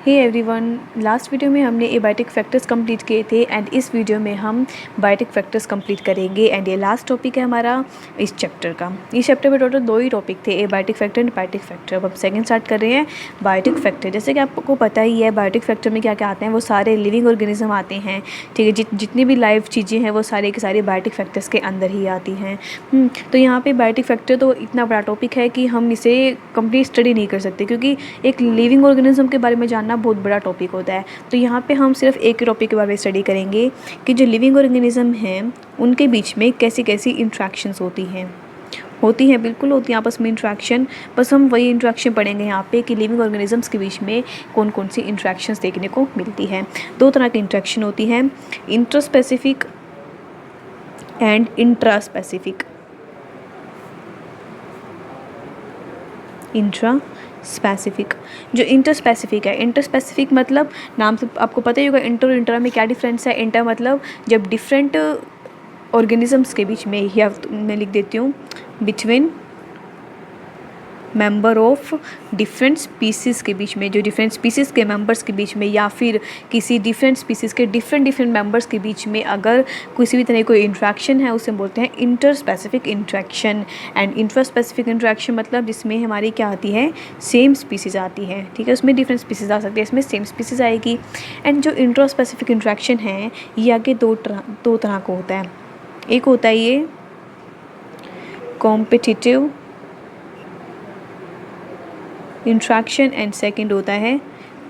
Hey everyone, last video में हमने abiotic factors complete किए थे एंड इस वीडियो में हम बायोटिक फैक्टर्स कंप्लीट करेंगे एंड ये लास्ट टॉपिक है हमारा इस चैप्टर का। इस चैप्टर में टोटल 2 ही टॉपिक थे, abiotic factor and biotic factor. अब हम सेकंड स्टार्ट कर रहे हैं बायोटिक फैक्टर। जैसे कि आपको पता ही है बायोटिक फैक्टर में क्या क्या आते हैं, वो सारे लिविंग ऑर्गेनिज्म आते हैं। ठीक है, जितनी भी लाइव चीज़ें हैं वो सारे के सारे बायोटिक फैक्टर्स के अंदर ही आती हैं। तो यहाँ पे बायोटिक फैक्टर तो इतना बड़ा टॉपिक है कि हम इसे कंप्लीट स्टडी नहीं कर सकते, क्योंकि एक लिविंग ऑर्गेनिज्म के बारे में जानना बहुत बड़ा टॉपिक होता है। तो यहाँ पे हम सिर्फ एक ही टॉपिक के बारे में स्टडी करेंगे कि जो लिविंग ऑर्गेनिज्म हैं उनके बीच में कैसी कैसी इंट्रैक्शंस होती हैं, बिल्कुल होती हैं आपस में इंट्रैक्शन। बस हम वही इंट्रैक्शन पढ़ेंगे यहाँ पे कि लिविंग ऑर्गेनिजम्स के बीच में कौन कौन सी इंट्रैक्शंस देखने को मिलती है। 2 तरह की इंट्रैक्शन होती है, इंट्रास्पेसिफिक एंड इंट्रास्पेसिफिक। इंट्रास्पेसिफिक, जो इंटरस्पेसिफिक है, इंटरस्पेसिफिक मतलब नाम से आपको पता ही होगा इंटर और इंट्रा में क्या डिफरेंस है। इंटर मतलब जब डिफरेंट ऑर्गेनिजम्स के बीच में, या मैं लिख देती हूँ between member of different species के बीच में, जो डिफरेंट स्पीसीज़ के मेंबर्स के बीच में, या फिर किसी डिफरेंट स्पीसीज़ के डिफरेंट मेंबर्स के बीच में अगर किसी भी तरह कोई इंट्रैक्शन है उसे बोलते हैं inter specific interaction. And intra specific interaction मतलब जिसमें हमारी क्या आती है, सेम स्पीसीज़ आती है। ठीक है, उसमें डिफरेंट स्पीसीज़ आ सकती है, इसमें सेम स्पीसीज़ आएगी। एंड जो इंट्रा स्पेसिफिक इंट्रैक्शन है ये आगे दो तरह का होता है। एक होता है ये कॉम्पिटिटिव इंट्रैक्शन एंड सेकंड होता है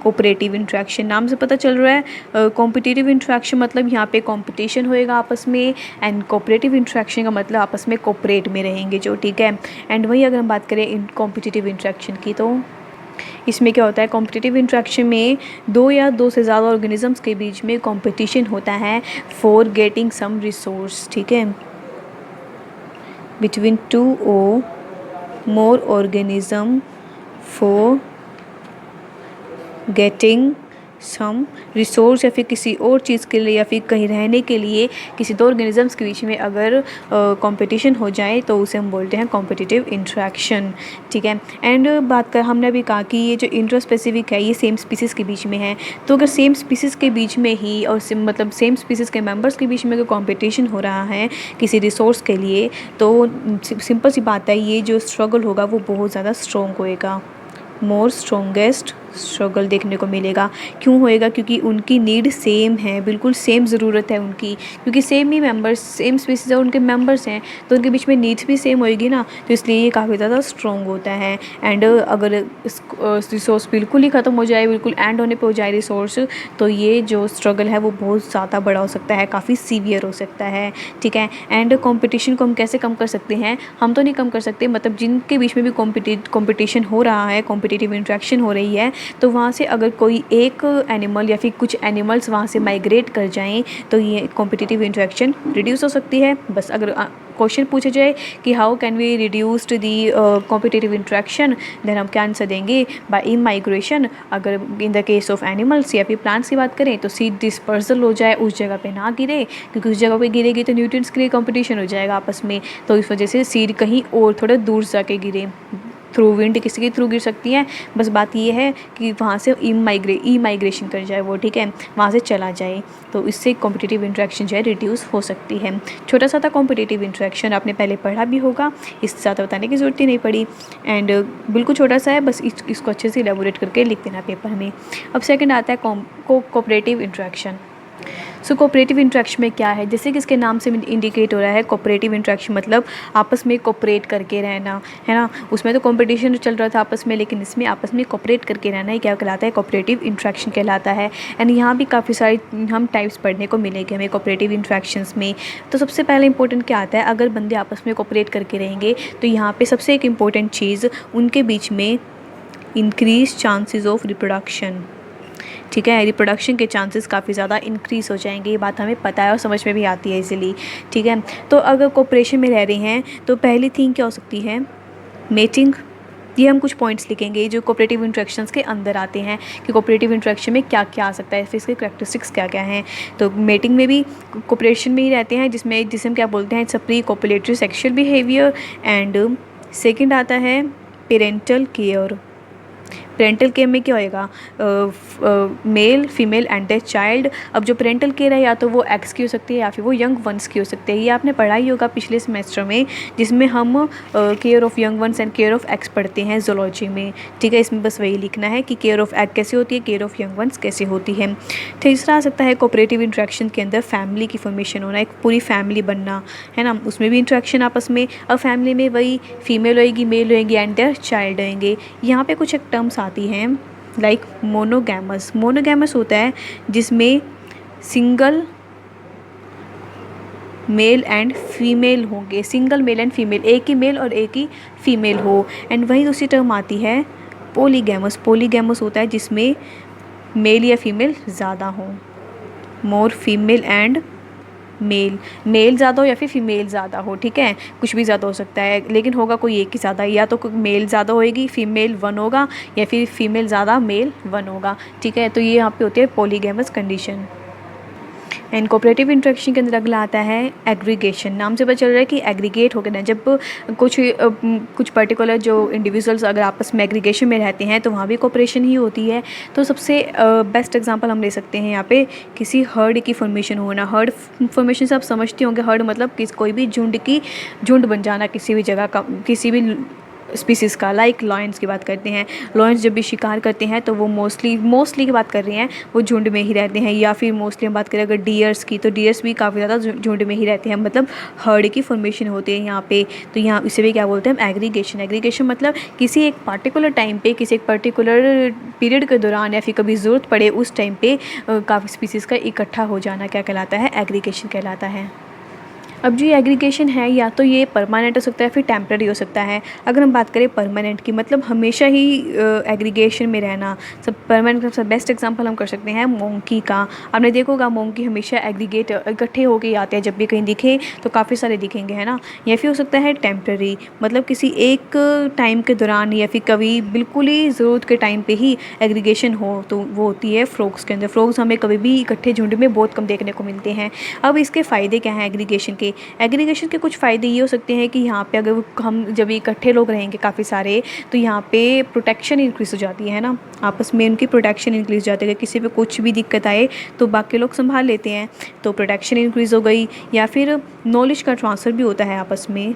कोऑपरेटिव इंट्रैक्शन। नाम से पता चल रहा है कॉम्पिटिटिव इंट्रैक्शन मतलब यहाँ पे कंपटीशन होएगा आपस में, एंड कोऑपरेटिव इंट्रैक्शन का मतलब आपस में कोऑपरेट में रहेंगे जो। ठीक है, एंड वही अगर हम बात करें कॉम्पिटिटिव इंट्रैक्शन की, तो इसमें क्या होता है, कॉम्पिटिटिव इंट्रैक्शन में 2 या 2 से ज़्यादा ऑर्गेनिजम्स के बीच में कॉम्पिटिशन होता है फॉर गेटिंग सम रिसोर्स। ठीक है, between 2 or more organism for getting some resource, या फिर किसी और चीज़ के लिए, या फिर कहीं रहने के लिए किसी 2 ऑर्गेनिजम्स के बीच में अगर कंपटीशन हो जाए तो उसे हम बोलते हैं कॉम्पिटिटिव इंट्रैक्शन। ठीक है, एंड बात कर हमने अभी कहा कि ये जो इंट्रा स्पेसिफिक है ये सेम स्पीसीज़ के बीच में है। तो अगर सेम स्पीसीज़ के बीच में ही और मतलब सेम स्पीसीज़ के मेंबर्स के बीच में अगर कंपटीशन हो रहा है किसी रिसोर्स के लिए, तो सिंपल सी बात है ये जो स्ट्रगल होगा वो बहुत ज़्यादा स्ट्रॉन्ग होएगा, मोर स्ट्रॉन्गेस्ट स्ट्रगल देखने को मिलेगा। क्यों होएगा, क्योंकि उनकी नीड सेम है, बिल्कुल सेम ज़रूरत है उनकी, क्योंकि सेम ही मेंबर्स, सेम स्पीसीज और उनके मेंबर्स हैं, तो उनके बीच में नीड्स भी सेम होएगी ना, तो इसलिए ये काफ़ी ज़्यादा स्ट्रॉन्ग होता है। एंड अगर रिसोर्स बिल्कुल ही ख़त्म हो जाए, बिल्कुल एंड होने पे हो जाए रिसोर्स, तो ये जो स्ट्रगल है वो बहुत ज़्यादा बड़ा हो सकता है, काफ़ी सीवियर हो सकता है। ठीक है, एंड कॉम्पिटिशन को हम कैसे कम कर सकते हैं, हम तो नहीं कम कर सकते, मतलब जिनके बीच में भी कॉम्पिटिशन हो रहा है, कॉम्पिटिटिव इंट्रैक्शन हो रही है, तो वहाँ से अगर कोई एक एनिमल या फिर कुछ एनिमल्स वहाँ से माइग्रेट कर जाएं तो ये कॉम्पिटिटिव इंट्रैक्शन रिड्यूस हो सकती है। बस अगर क्वेश्चन पूछा जाए कि how can we reduced the competitive interaction, then हम क्या आंसर देंगे, बाय इन माइग्रेशन। अगर in the case of animals या फिर प्लांट्स की बात करें तो सीड डिस्पर्सल हो जाए, उस जगह पे ना गिरे, क्योंकि उस जगह पे गिरेगी तो न्यूट्रिएंट्स के लिए कॉम्पिटिशन हो जाएगा आपस में, तो इस वजह से सीड कहीं और थोड़ा दूर जाके गिरे, थ्रू विंड किसी के थ्रू गिर सकती हैं। बस बात ये है कि वहाँ से ई माइग्रेशन कर जाए वो, ठीक है, वहाँ से चला जाए, तो इससे कॉम्पिटिटिव इंट्रैक्शन जो है रिड्यूस हो सकती है। छोटा सा था कॉम्पिटिटिव इंट्रैक्शन, आपने पहले पढ़ा भी होगा, इससे ज़्यादा बताने की ज़रूरत ही नहीं पड़ी, एंड बिल्कुल छोटा सा है, बस इसको अच्छे से एलेबोरेट करके लिख देना पेपर में। अब सेकेंड आता है कोऑपरेटिव इंट्रैक्शन। सो कोऑपरेटिव इंट्रैक्शन में क्या है, जैसे कि इसके नाम से इंडिकेट हो रहा है, कोऑपरेटिव इंट्रैक्शन मतलब आपस में कोऑपरेट करके रहना, है ना। उसमें तो कंपटीशन चल रहा था आपस में, लेकिन इसमें आपस में कोऑपरेट करके रहना ही क्या कहलाता है, कोऑपरेटिव इंट्रैक्शन कहलाता है। एंड यहाँ भी काफ़ी सारी हम टाइप्स पढ़ने को मिलेंगे हमें कोऑपरेटिव इंट्रैक्शंस में। तो सबसे पहले इंपॉर्टेंट क्या आता है, अगर बंदे आपस में कोऑपरेट करके रहेंगे तो यहाँ पर सबसे एक इम्पॉर्टेंट चीज़, उनके बीच में इंक्रीज चांसेस ऑफ रिप्रोडक्शन। ठीक है, रिप्रोडक्शन के चांसेस काफ़ी ज़्यादा इंक्रीज़ हो जाएंगे, ये बात हमें पता है और समझ में भी आती है इजीली। ठीक है, तो अगर कोऑपरेशन में रह रहे हैं तो पहली थिंग क्या हो सकती है, मेटिंग। ये हम कुछ पॉइंट्स लिखेंगे जो कोऑपरेटिव इंट्रैक्शंस के अंदर आते हैं कि कोऑपरेटिव इंट्रैक्शन में क्या क्या आ सकता है, फिर इसके करैक्टरिस्टिक्स क्या क्या हैं। तो मेटिंग में भी कोऑपरेशन में ही रहते हैं, जिसे हम क्या बोलते हैं, it's a pre copulatory sexual behaviour. And second आता है पेरेंटल केयर। पेरेंटल केयर में क्या होएगा, male female and the child. अब जो पेरेंटल केयर है या तो वो एक्स की हो सकती है या फिर वो यंग वंस की हो सकती है। ये आपने पढ़ा ही होगा पिछले सेमेस्टर में, जिसमें हम care of young ones and care of x पढ़ते हैं ज़ूलॉजी में। ठीक है, इसमें बस वही लिखना है कि केयर ऑफ़ एक्स कैसे होती है, केयर ऑफ़ यंग वंस कैसे होती है। तीसरा आ सकता है कोऑपरेटिव इंटरेक्शन के अंदर फैमिली की फॉर्मेशन होना, एक पूरी फैमिली बनना, है ना, उसमें भी इंटरेक्शन आपस में। अब फैमिली में वही फीमेल होएगी, मेल होएगी एंड देयर चाइल्ड होंगे। यहाँ पे कुछ एक टर्म्स आती हैं लाइक मोनोगैमस। मोनोगैमस होता है जिसमें सिंगल मेल एंड फीमेल होंगे, सिंगल मेल एंड फीमेल, एक ही मेल और एक ही फीमेल हो। एंड वही दूसरी टर्म आती है पॉलीगैमस। पॉलीगैमस होता है जिसमें मेल या फीमेल ज़्यादा हो, more female and male, male ज़्यादा हो या फिर फीमेल ज़्यादा हो। ठीक है, कुछ भी ज़्यादा हो सकता है, लेकिन होगा कोई एक ही ज़्यादा, या तो मेल ज़्यादा होएगी, फीमेल वन होगा, या फिर फीमेल ज़्यादा, मेल वन होगा। ठीक है, तो ये यहाँ पे होती है polygamous condition. And cooperative interaction के अंदर अगला आता है एग्रीगेशन। नाम से पता चल रहा है कि एग्रीगेट हो गया ना, जब कुछ पर्टिकुलर जो इंडिविजुअल्स अगर आपस में एग्रीगेशन में रहते हैं तो वहाँ भी कोऑपरेशन ही होती है। तो सबसे बेस्ट एग्जांपल हम ले सकते हैं यहाँ पे किसी हर्ड की फॉर्मेशन होना। हर्ड फॉर्मेशन से आप समझते होंगे, हर्ड मतलब कोई भी झुंड बन जाना किसी भी जगह का, किसी भी स्पीसीज़ का। लाइक लॉयंस की बात करते हैं, लॉयंस जब भी शिकार करते हैं तो वो मोस्टली की बात कर रहे हैं, वो झुंड में ही रहते हैं। या फिर मोस्टली हम बात करें अगर डियर्स की, तो डियर्स भी काफ़ी ज़्यादा झुंड में ही रहते हैं, मतलब हर्ड की फॉर्मेशन होती है यहाँ पे। तो यहाँ इसे भी क्या बोलते हैं, एग्रीगेशन। एग्रीगेशन मतलब किसी एक पार्टिकुलर टाइम पे, किसी एक पर्टिकुलर पीरियड के दौरान या फिर कभी ज़रूरत पड़े उस टाइम पे काफ़ी स्पीसीज़ का इकट्ठा हो जाना क्या कहलाता है, एग्रीगेशन कहलाता है। अब जो ये एग्रीगेशन है या तो ये परमानेंट हो सकता है फिर टेम्पररी हो सकता है। अगर हम बात करें परमानेंट की, मतलब हमेशा ही एग्रीगेशन में रहना, सब परमानेंट का बेस्ट एग्जांपल हम कर सकते हैं मोंकी का। आपने देखा होगा मोंकी हमेशा एग्रीगेट इकट्ठे होके ही आते हैं, जब भी कहीं दिखे तो काफ़ी सारे दिखेंगे, है ना। या फिर हो सकता है टेम्पररी, मतलब किसी एक टाइम के दौरान या फिर कभी बिल्कुल ही ज़रूरत के टाइम पर ही एग्रीगेशन हो, तो वो होती है फ्रॉग्स के अंदर। फ्रॉग्स हमें कभी भी इकट्ठे झुंड में बहुत कम देखने को मिलते हैं। अब इसके फ़ायदे क्या हैं एग्रीगेशन के? एग्रीगेशन के कुछ फ़ायदे ये हो सकते हैं कि यहाँ पे अगर हम जब इकट्ठे लोग रहेंगे काफ़ी सारे, तो यहाँ पे प्रोटेक्शन इंक्रीज़ हो जाती है ना, आपस में उनकी प्रोटेक्शन इंक्रीज़ हो जाती है। किसी पे कुछ भी दिक्कत आए तो बाकी लोग संभाल लेते हैं, तो प्रोटेक्शन इंक्रीज़ हो गई। या फिर नॉलेज का ट्रांसफ़र भी होता है, आपस में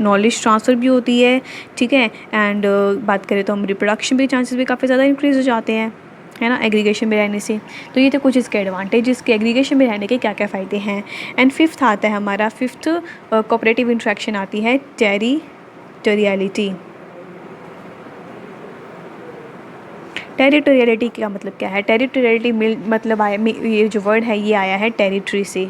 नॉलेज ट्रांसफ़र भी होती है। ठीक है, एंड बात करें तो हम रिप्रोडक्शन भी चांसेस भी काफ़ी ज़्यादा इंक्रीज़ हो जाते हैं, है ना, एग्रीगेशन में रहने से। तो ये तो कुछ इसके एडवांटेजेस के एग्रीगेशन में रहने के क्या क्या फ़ायदे हैं। एंड फिफ्थ आता है हमारा, फिफ्थ कोऑपरेटिव इंटरेक्शन आती है टेरिटोरियलिटी। टेरिटोरियलिटी का मतलब क्या है? टेरिटोरियलिटी मतलब ये जो वर्ड है ये आया है टेरिटरी से।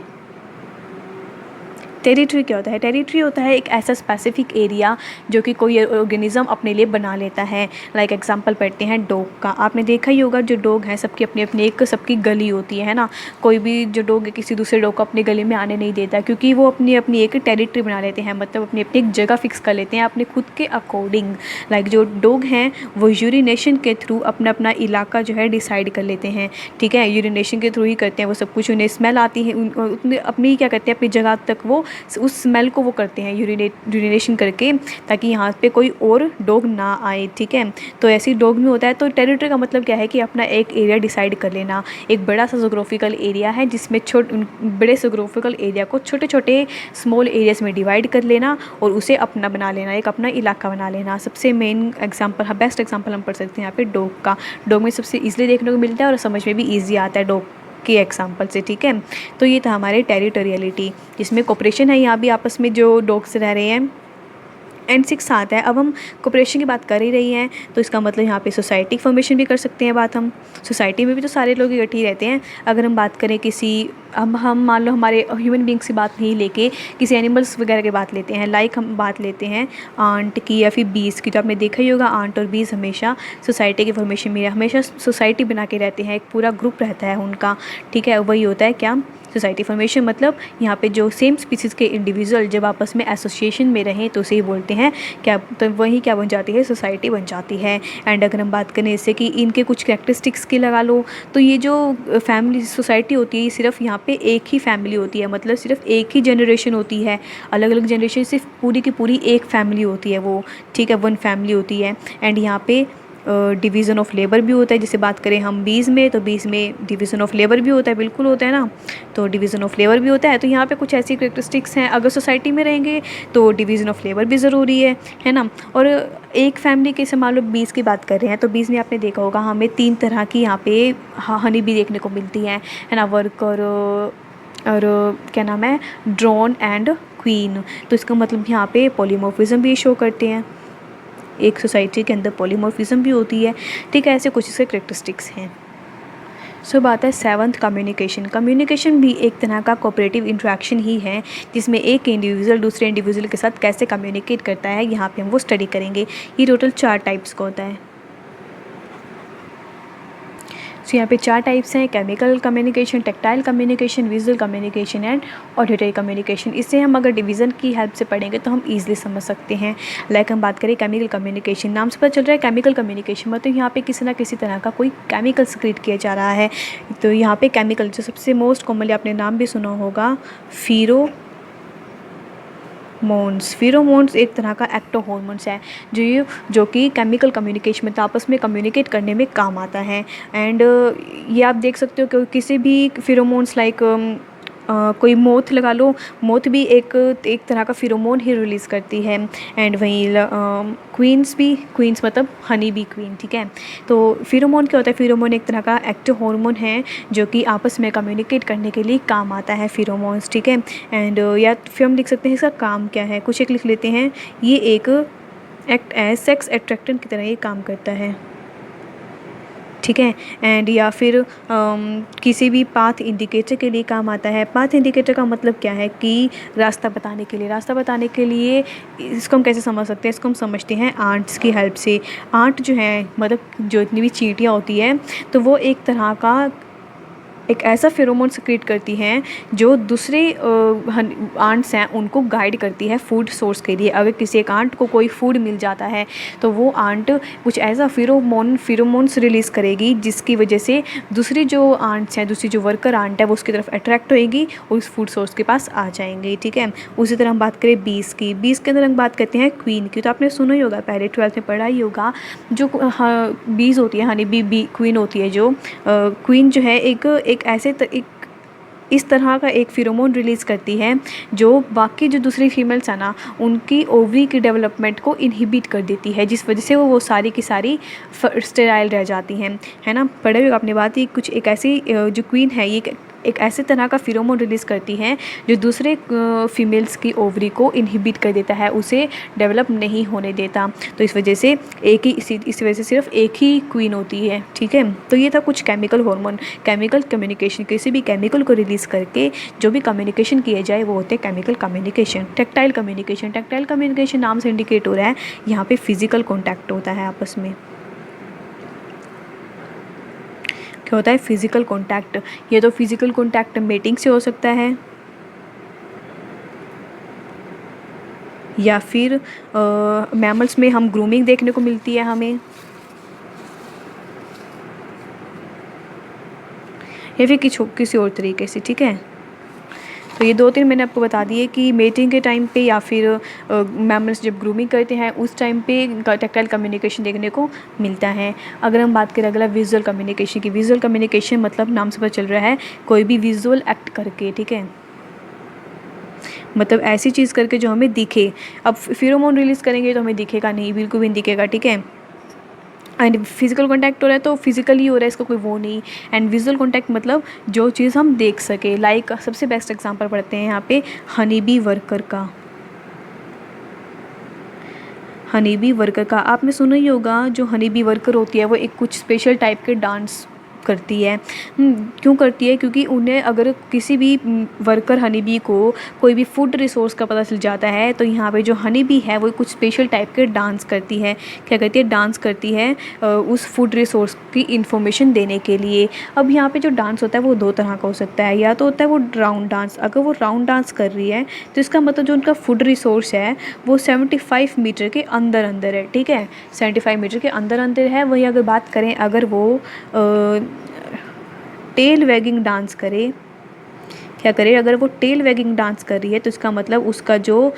टेरिटरी क्या होता है? टेरिटरी होता है एक ऐसा स्पेसिफिक एरिया जो कि कोई ऑर्गेनिज्म अपने लिए बना लेता है। लाइक एग्जांपल पढ़ते हैं डॉग का। आपने देखा ही होगा जो डॉग है सबकी अपनी अपनी एक सबकी गली होती है ना। कोई भी जो डॉग है किसी दूसरे डॉग को अपनी गली में आने नहीं देता, क्योंकि वो अपनी अपनी एक टेरिटरी बना लेते हैं, मतलब अपनी अपनी एक जगह फिक्स कर लेते हैं अपने खुद के अकॉर्डिंग। लाइक जो डॉग हैं वो यूरिनेशन के थ्रू अपना अपना इलाका जो है डिसाइड कर लेते हैं। ठीक है, यूरिनेशन के थ्रू ही करते हैं वो सब कुछ। उन्हें स्मेल आती है, उन्हें अपनी क्या करते हैं अपनी जगह तक वो उस स्मेल को वो करते हैं यूरिनेशन करके, ताकि यहाँ पे कोई और डॉग ना आए। ठीक है, तो ऐसी डॉग में होता है। तो टेरिटरी का मतलब क्या है कि अपना एक एरिया डिसाइड कर लेना, एक बड़ा सा जोग्राफिकल एरिया है जिसमें बड़े जोग्राफिकल एरिया को छोटे छोटे स्मॉल एरियाज़ में डिवाइड कर लेना और उसे अपना बना लेना, एक अपना इलाका बना लेना। सबसे मेन एग्जाम्पल, बेस्ट एग्जाम्पल हम पढ़ सकते हैं यहाँ पे डॉग का। डॉग में सबसे ईजिली देखने को मिलता है और समझ में भी ईजी आता है डॉग के एग्जाम्पल से। ठीक है, तो ये था हमारे टेरिटोरियलिटी, जिसमें कोऑपरेशन है यहाँ भी आपस में जो डॉग्स रह रहे हैं। एंड 6 आता है, अब हम कोऑपरेशन की बात कर ही रही हैं तो इसका मतलब यहाँ पे सोसाइटी फॉर्मेशन भी कर सकते हैं बात हम। सोसाइटी में भी तो सारे लोग इकट्ठे ही रहते हैं। अगर हम बात करें किसी, हम मान लो हमारे ह्यूमन बींग्स की बात नहीं लेके किसी एनिमल्स वगैरह की बात लेते हैं। लाइक हम बात लेते हैं आंट की या फिर बीज की। तो आपने देखा ही होगा आंट और बीज हमेशा सोसाइटी के फॉर्मेशन में हमेशा सोसाइटी बना के रहते हैं, एक पूरा ग्रुप रहता है उनका। ठीक है, वही होता है क्या, सोसाइटी फॉर्मेशन। मतलब यहाँ पे जो सेम स्पीसीज़ के इंडिविजुअल जब आपस में एसोसिएशन में रहें तो उसे ही बोलते बोलते हैं क्या, तो वही क्या बन जाती है, सोसाइटी बन जाती है। एंड अगर हम बात करें इससे कि इनके कुछ कैरेक्टरिस्टिक्स की लगा लो, तो ये जो फैमिली सोसाइटी होती है ये सिर्फ यहाँ पे एक ही फैमिली होती है, मतलब सिर्फ एक ही जनरेशन होती है। अलग अलग जनरेशन सिर्फ पूरी की पूरी एक फैमिली होती है वो, ठीक है, वन फैमिली होती है। एंड यहाँ पे डिवीज़न ऑफ लेबर भी होता है। जैसे बात करें हम 20 में, तो 20 में डिवीज़न ऑफ लेबर भी होता है, बिल्कुल होता है ना, तो डिवीज़न ऑफ लेबर भी होता है। तो यहाँ पे कुछ ऐसी कैरेक्टरिस्टिक्स हैं, अगर सोसाइटी में रहेंगे तो डिवीज़न ऑफ लेबर भी ज़रूरी है ना। और एक फैमिली के से मान लो 20 की बात कर रहे हैं, तो 20 में आपने देखा होगा हमें 3 तरह की यहाँ पे हनी भी देखने को मिलती है ना, वर्कर और क्या नाम है, ड्रोन एंड क्वीन। तो इसका मतलब यहाँ पे पॉलीमॉर्फिज्म भी शो करते हैं, एक सोसाइटी के अंदर पॉलीमॉर्फिज्म भी होती है, ठीक है। ऐसे कुछ इसके कैरेक्टरिस्टिक्स हैं। सो बात है सेवंथ, कम्युनिकेशन। कम्युनिकेशन भी एक तरह का कोऑपरेटिव इंटरेक्शन ही है, जिसमें एक इंडिविजुअल दूसरे इंडिविजुअल के साथ कैसे कम्युनिकेट करता है, यहाँ पे हम वो स्टडी करेंगे। ये टोटल 4 टाइप्स का होता है। सो यहाँ पे 4 टाइप्स हैं, chemical communication, tactile communication, visual communication and auditory communication. इससे हम अगर डिवीज़न की हेल्प से पढ़ेंगे तो हम ईजिली समझ सकते हैं। लाइक हम बात करें केमिकल कम्युनिकेशन, नाम से पता चल रहा है केमिकल कम्युनिकेशन मतलब यहाँ पे किसी ना किसी तरह का कोई केमिकल सिक्रीट किया जा रहा है। तो यहाँ पे केमिकल जो सबसे मोस्ट कॉमनली आपने नाम भी सुना होगा, फिरोमोन्स एक तरह का एक्टो हॉर्मोन्स है जो कि केमिकल कम्युनिकेशन में आपस में कम्युनिकेट करने में काम आता है। एंड ये आप देख सकते हो कि किसी भी फिरोमोन्स लाइक कोई मोथ लगा लो, मोथ भी एक तरह का फिरोमोन ही रिलीज़ करती है। एंड वहीं क्वींस मतलब हनी बी क्वीन, ठीक है। तो फिरोमोन क्या होता है, फिरोमोन एक तरह का एक्टिव हार्मोन है जो कि आपस में कम्युनिकेट करने के लिए काम आता है, फिरोमोन्स, ठीक है। एंड या फिर हम लिख सकते हैं इसका काम क्या है, कुछ एक लिख लेते हैं, ये एक एक्ट एज सेक्स एट्रैक्टेंट की तरह ये काम करता है, ठीक है। एंड या फिर किसी भी पाथ इंडिकेटर के लिए काम आता है। पाथ इंडिकेटर का मतलब क्या है कि रास्ता बताने के लिए इसको हम कैसे समझ सकते हैं, इसको हम समझते हैं आंट्स की हेल्प से। आंट जो है मतलब जो इतनी भी चींटियाँ होती हैं, तो वो एक तरह का एक ऐसा फेरोमोन सिक्रीट करती हैं जो दूसरे आंट्स हैं उनको गाइड करती है फूड सोर्स के लिए। अगर किसी एक आंट को कोई फूड मिल जाता है तो वो आंट कुछ ऐसा फिरोमोन्स रिलीज़ करेगी जिसकी वजह से दूसरी जो आंट्स हैं, दूसरी जो वर्कर आंट है वो उसकी तरफ अट्रैक्ट होएगी और उस फूड सोर्स के पास आ जाएंगे, ठीक है। उसी तरह हम बात करें बीस के अंदर हम बात करते हैं क्वीन की। तो आपने सुना ही होगा, पहले 12th में पढ़ा ही होगा, जो बीज होती है, हनी बी क्वीन होती है, जो क्वीन जो है एक इस तरह का एक फिरोमोन रिलीज़ करती है जो बाकी जो दूसरी फीमेल्स हैं ना उनकी ओवरी की डेवलपमेंट को इनहिबिट कर देती है, जिस वजह से वो सारी की सारी स्टेराइल रह जाती हैं, है ना। पढ़े हुए आपने बात ही कुछ एक ऐसी जो क्वीन है ये एक ऐसे तरह का फिरोमोन रिलीज़ करती हैं जो दूसरे फीमेल्स की ओवरी को इनहिबिट कर देता है, उसे डेवलप नहीं होने देता। तो इस वजह से इस वजह से सिर्फ एक ही क्वीन होती है, ठीक है। तो ये था कुछ केमिकल हार्मोन। केमिकल कम्युनिकेशन, किसी भी केमिकल को रिलीज़ करके जो भी कम्युनिकेशन किया जाए वो होते हैं केमिकल कम्युनिकेशन। टेक्टाइल कम्युनिकेशन नाम से इंडिकेट हो रहा है, यहाँ पे फिजिकल कॉन्टैक्ट होता है आपस में। क्या होता है, फिजिकल कॉन्टैक्ट। ये तो फिजिकल कॉन्टैक्ट मेटिंग से हो सकता है या फिर मैमल्स में हम ग्रूमिंग देखने को मिलती है हमें, या फिर किसी और तरीके से, ठीक है। तो ये 2-3 मैंने आपको बता दिए कि मेटिंग के टाइम पे या फिर मैमल्स जब ग्रूमिंग करते हैं उस टाइम पे टेक्टाइल कम्युनिकेशन देखने को मिलता है। अगर हम बात करें अगला विजुअल कम्युनिकेशन की, विजुअल कम्युनिकेशन मतलब नाम से पता चल रहा है कोई भी विजुअल एक्ट करके, ठीक है, मतलब ऐसी चीज़ करके जो हमें दिखे। अब फिरोमोन रिलीज़ करेंगे तो हमें दिखेगा नहीं, बिल्कुल भी नहीं दिखेगा, ठीक है। एंड फिजिकल कांटेक्ट हो रहा है तो फिजिकली हो रहा है, इसका कोई वो नहीं। एंड विजुअल कांटेक्ट मतलब जो चीज़ हम देख सके। लाइक सबसे बेस्ट एग्जांपल पढ़ते हैं यहाँ पे हनी बी वर्कर का। हनी बी वर्कर का आपने सुना ही होगा, जो हनी बी वर्कर होती है वो एक कुछ स्पेशल टाइप के डांस करती है। क्यों करती है? क्योंकि उन्हें अगर किसी भी वर्कर हनी बी को कोई भी फूड रिसोर्स का पता चल जाता है तो यहाँ पे जो हनी बी है वो कुछ स्पेशल टाइप के डांस करती है। क्या करती है? डांस करती है उस फूड रिसोर्स की इंफॉर्मेशन देने के लिए। अब यहाँ पे जो डांस होता है वो दो तरह का हो सकता है, या तो होता है वो राउंड डांस। अगर वो राउंड डांस कर रही है तो इसका मतलब जो उनका फूड रिसोर्स है वो 75 मीटर के अंदर अंदर है। ठीक है, 75 मीटर के अंदर अंदर है। वही अगर बात करें, अगर वो टेल वैगिंग डांस करे, क्या करे? अगर वो टेल वैगिंग डांस कर रही है तो इसका मतलब उसका जो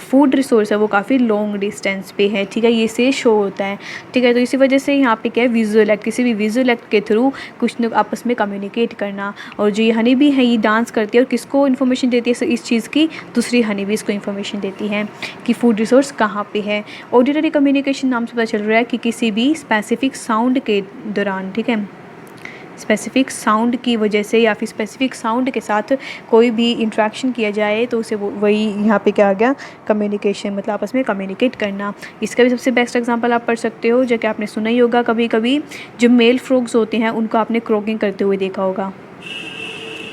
फूड रिसोर्स है वो काफ़ी लॉन्ग डिस्टेंस पे है। ठीक है, ये से शो होता है। ठीक है, तो इसी वजह से यहाँ पे क्या है, विजुअल एक्ट, किसी भी विजुअल एक्ट के थ्रू कुछ लोग आपस में कम्युनिकेट करना। और जो ये हनी बी है ये डांस करती है और किसको इन्फॉर्मेशन देती है इस चीज़ की? दूसरी हनी बी इसको इन्फॉर्मेशन देती है कि फूड रिसोर्स कहाँ पे है। ऑडिटरी कम्युनिकेशन नाम से पता चल रहा है कि किसी भी स्पेसिफिक साउंड के दौरान, ठीक है, स्पेसिफिक साउंड की वजह से या फिर स्पेसिफिक साउंड के साथ कोई भी इंट्रैक्शन किया जाए तो उसे वही यहाँ पे क्या आ गया? कम्युनिकेशन, मतलब आपस में कम्युनिकेट करना। इसका भी सबसे बेस्ट एग्जांपल आप पढ़ सकते हो, जो कि आपने सुना ही होगा कभी कभी, जो मेल फ्रॉग्स होते हैं उनको आपने क्रॉकिंग करते हुए देखा होगा।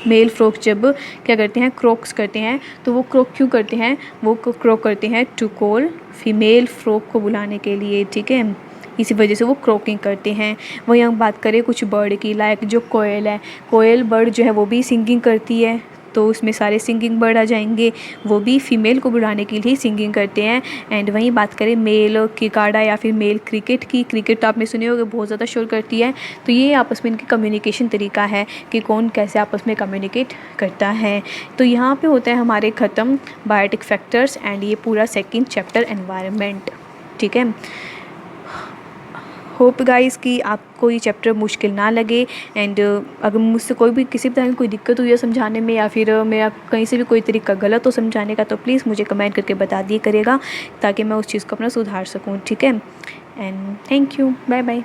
मेल फ्रॉग जब क्या करते हैं? क्रॉक्स करते हैं। तो वो क्रॉक क्यों करते हैं? वो क्रॉक करते हैं टू कॉल फीमेल फ्रॉग को बुलाने के लिए। ठीक है, इसी वजह से वो क्रॉकिंग करते हैं। वहीं हम बात करें कुछ बर्ड की, लाइक जो कोयल है, कोयल बर्ड जो है वो भी सिंगिंग करती है। तो उसमें सारे सिंगिंग बर्ड आ जाएंगे, वो भी फीमेल को बुलाने के लिए सिंगिंग करते हैं। एंड वहीं बात करें मेल किकाडा या फिर मेल क्रिकेट की, क्रिकेट तो आपने सुने होंगे, बहुत ज़्यादा शोर करती है। तो ये आपस में इनकी कम्युनिकेशन तरीका है कि कौन कैसे आपस में कम्युनिकेट करता है। तो यहाँ पे होता है हमारे ख़त्म बायोटिक फैक्टर्स एंड ये पूरा सेकेंड चैप्टर एनवायरनमेंट। ठीक है, होप गाइस कि आपको ये चैप्टर मुश्किल ना लगे। एंड अगर मुझसे कोई भी किसी भी तरह की कोई दिक्कत हुई है समझाने में, या फिर मेरा कहीं से भी कोई तरीका गलत हो समझाने का, तो प्लीज़ मुझे कमेंट करके बता दिए करिएगा ताकि मैं उस चीज़ को अपना सुधार सकूँ। ठीक है, and thank you, bye bye.